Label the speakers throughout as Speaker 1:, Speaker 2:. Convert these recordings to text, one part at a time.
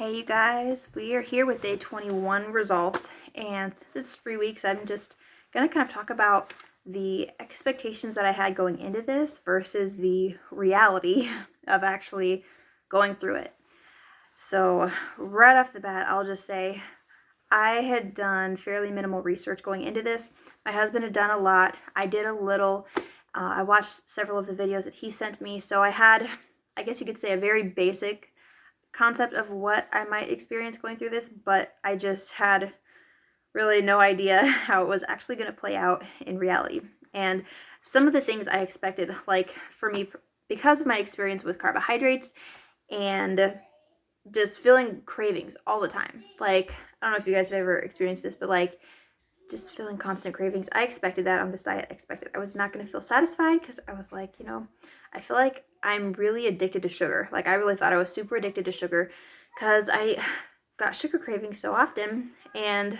Speaker 1: Hey you guys, we are here with day 21 results, and since it's 3 weeks, I'm just gonna kind of talk about the expectations that I had going into this versus the reality of actually going through it. So right off the bat, I'll just say I had done fairly minimal research going into this. My husband had done a lot. I did a little. I watched several of the videos that he sent me, so I had, I guess you could say, a very basic concept of what I might experience going through this, but I just had really no idea how it was actually going to play out in reality. And some of the things I expected, like for me, because of my experience with carbohydrates and just feeling cravings all the time. Like, I don't know if you guys have ever experienced this, but like just feeling constant cravings. I expected that on this diet. I expected I was not going to feel satisfied because I was like, I feel like I'm really addicted to sugar. Like, I really thought I was super addicted to sugar because I got sugar cravings so often. And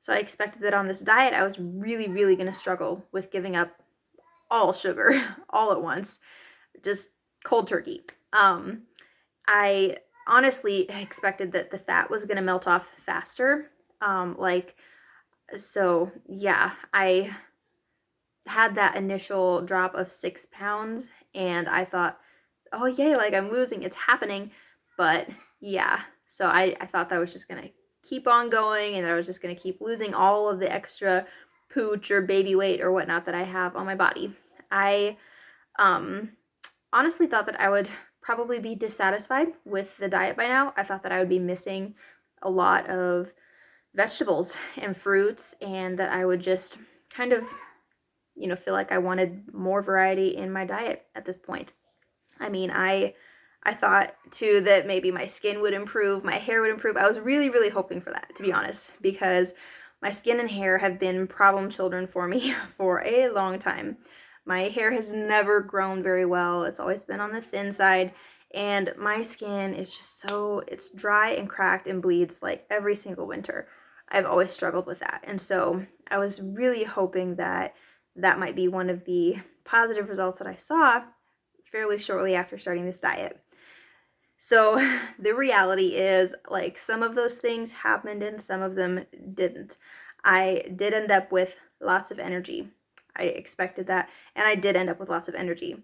Speaker 1: so I expected that on this diet, I was really, really going to struggle with giving up all sugar all at once. Just cold turkey. I honestly expected that the fat was going to melt off faster. So yeah, I had that initial drop of 6 pounds and I thought, oh yay, like I'm losing, it's happening. But yeah, so I thought that I was just gonna keep on going and that I was just gonna keep losing all of the extra pooch or baby weight or whatnot that I have on my body. I honestly thought that I would probably be dissatisfied with the diet by now. I thought that I would be missing a lot of vegetables and fruits and that I would just kind of, feel like I wanted more variety in my diet at this point. I mean, I thought too that maybe my skin would improve, my hair would improve. I was really, really hoping for that, to be honest, because my skin and hair have been problem children for me for a long time. My hair has never grown very well. It's always been on the thin side. And my skin is just it's dry and cracked and bleeds like every single winter. I've always struggled with that. And so I was really hoping that that might be one of the positive results that I saw fairly shortly after starting this diet. So the reality is, like, some of those things happened and some of them didn't. I did end up with lots of energy. I expected that, and I did end up with lots of energy.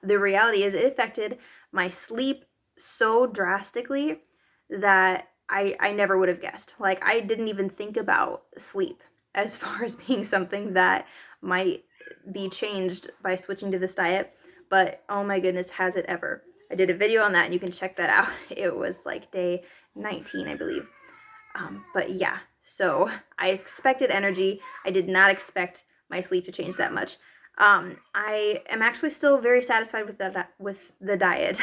Speaker 1: The reality is it affected my sleep so drastically that I never would have guessed. Like, I didn't even think about sleep as far as being something that might be changed by switching to this diet. But oh my goodness, has it ever. I did a video on that and you can check that out. It was like day 19, I believe. But yeah, so I expected energy. I did not expect my sleep to change that much. I am actually still very satisfied with the diet.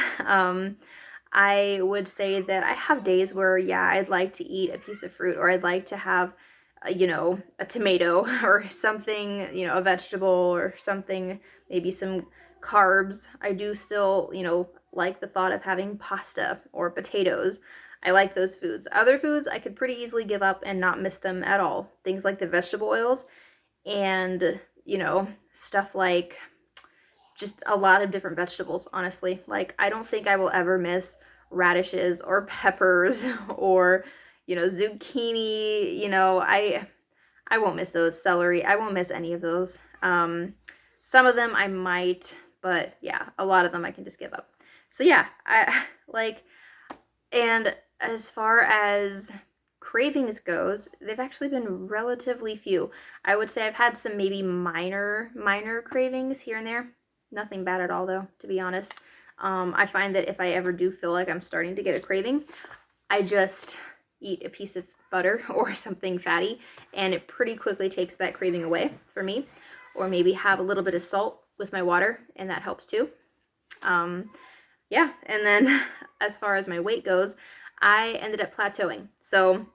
Speaker 1: I would say that I have days where, yeah, I'd like to eat a piece of fruit, or I'd like to have, a tomato or something, a vegetable or something, maybe some carbs. I do still, like the thought of having pasta or potatoes. I like those foods. Other foods I could pretty easily give up and not miss them at all. Things like the vegetable oils and, stuff like just a lot of different vegetables, honestly. Like, I don't think I will ever miss radishes or peppers or, zucchini. I won't miss those. Celery, I won't miss any of those. Some of them I might, but yeah, a lot of them I can just give up. So yeah, and as far as cravings goes, they've actually been relatively few. I would say I've had some maybe minor cravings here and there. Nothing bad at all, though, to be honest. I find that if I ever do feel like I'm starting to get a craving, I just eat a piece of butter or something fatty, and it pretty quickly takes that craving away for me. Or maybe have a little bit of salt with my water, and that helps too. Yeah, and then as far as my weight goes, I ended up plateauing. So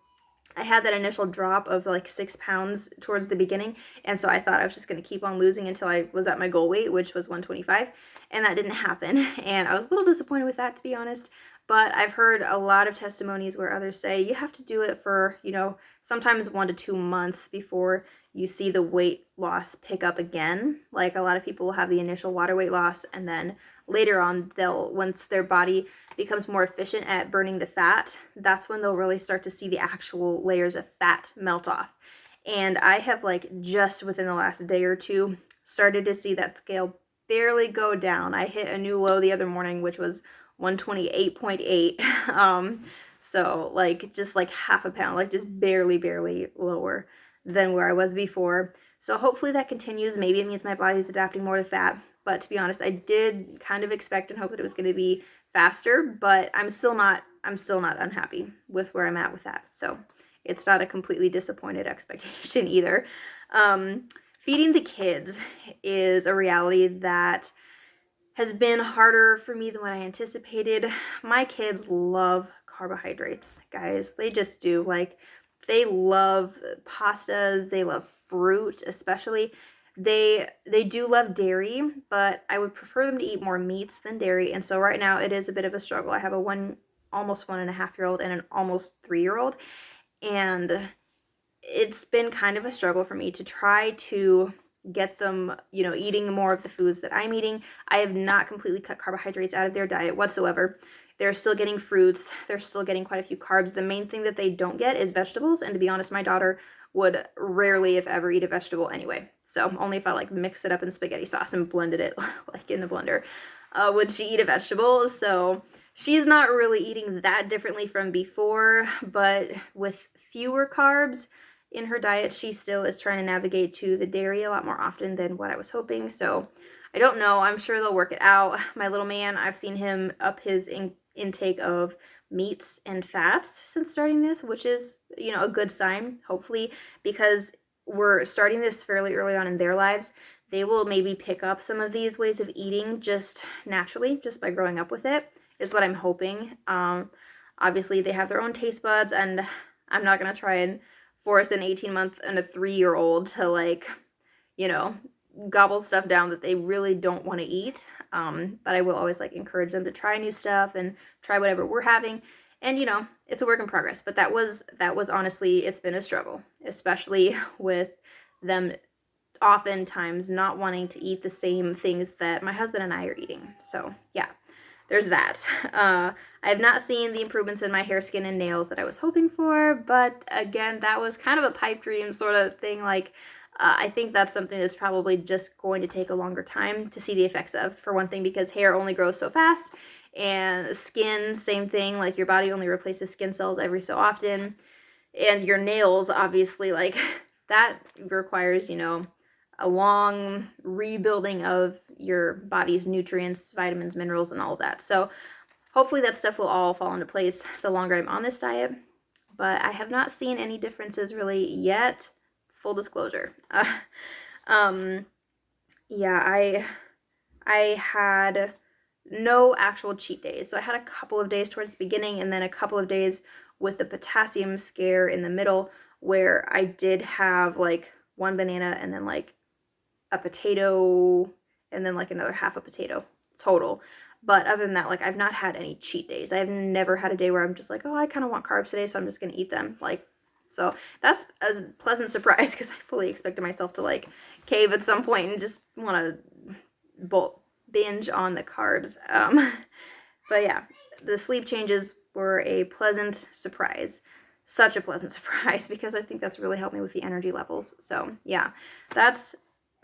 Speaker 1: I had that initial drop of like 6 pounds towards the beginning, and so I thought I was just going to keep on losing until I was at my goal weight, which was 125, and that didn't happen, and I was a little disappointed with that, to be honest. But I've heard a lot of testimonies where others say you have to do it for, sometimes 1 to 2 months before you see the weight loss pick up again. Like, a lot of people will have the initial water weight loss, and then later on, once their body becomes more efficient at burning the fat, that's when they'll really start to see the actual layers of fat melt off. And I have like just within the last day or two started to see that scale barely go down. I hit a new low the other morning, which was 128.8. So like just like half a pound, like just barely lower than where I was before. So hopefully that continues. Maybe it means my body's adapting more to fat. But to be honest, I did kind of expect and hope that it was going to be faster, but I'm still not unhappy with where I'm at with that. So it's not a completely disappointed expectation either. Feeding the kids is a reality that has been harder for me than what I anticipated. My kids love carbohydrates, guys. They just do. Like, they love pastas. They love fruit, especially. They do love dairy, but I would prefer them to eat more meats than dairy. And so right now it is a bit of a struggle. I have a almost 1.5-year-old and an almost 3-year-old. And it's been kind of a struggle for me to try to get them, eating more of the foods that I'm eating. I have not completely cut carbohydrates out of their diet whatsoever. They're still getting fruits. They're still getting quite a few carbs. The main thing that they don't get is vegetables. And to be honest, my daughter would rarely, if ever, eat a vegetable anyway. So only if I like mix it up in spaghetti sauce and blended it like in the blender, would she eat a vegetable. So she's not really eating that differently from before, but with fewer carbs in her diet, she still is trying to navigate to the dairy a lot more often than what I was hoping. So I don't know. I'm sure they'll work it out. My little man, I've seen him up his intake of meats and fats since starting this, which is, a good sign, hopefully, because we're starting this fairly early on in their lives. They will maybe pick up some of these ways of eating just naturally, just by growing up with it, is what I'm hoping. Obviously, they have their own taste buds, and I'm not going to try and force an 18-month and a 3-year-old to gobble stuff down that they really don't want to eat. But I will always encourage them to try new stuff and try whatever we're having. And it's a work in progress. But that was honestly, it's been a struggle, especially with them oftentimes not wanting to eat the same things that my husband and I are eating. So yeah, there's that. I have not seen the improvements in my hair, skin, and nails that I was hoping for. But again, that was kind of a pipe dream sort of thing. I think that's something that's probably just going to take a longer time to see the effects of, for one thing, because hair only grows so fast, and skin, same thing, your body only replaces skin cells every so often, and your nails, obviously, that requires, a long rebuilding of your body's nutrients, vitamins, minerals, and all of that. So hopefully that stuff will all fall into place the longer I'm on this diet, but I have not seen any differences really yet. Full disclosure. Yeah, I had no actual cheat days. So I had a couple of days towards the beginning and then a couple of days with the potassium scare in the middle where I did have one banana and then a potato and then another half a potato total. But other than that, I've not had any cheat days. I've never had a day where I'm just oh, I kind of want carbs today, so I'm just going to eat them. So that's a pleasant surprise because I fully expected myself to cave at some point and just want to binge on the carbs. But yeah, the sleep changes were a pleasant surprise. Such a pleasant surprise because I think that's really helped me with the energy levels. So yeah, that's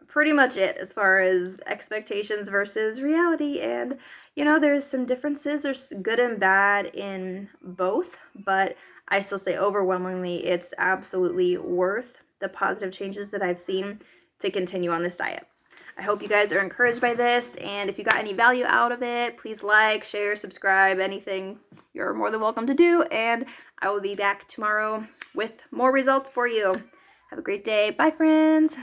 Speaker 1: pretty much it as far as expectations versus reality. And there's some differences. There's good and bad in both, but I still say overwhelmingly it's absolutely worth the positive changes that I've seen to continue on this diet. I hope you guys are encouraged by this, and if you got any value out of it, please share, subscribe, anything you're more than welcome to do, and I will be back tomorrow with more results for you. Have a great day. Bye, friends.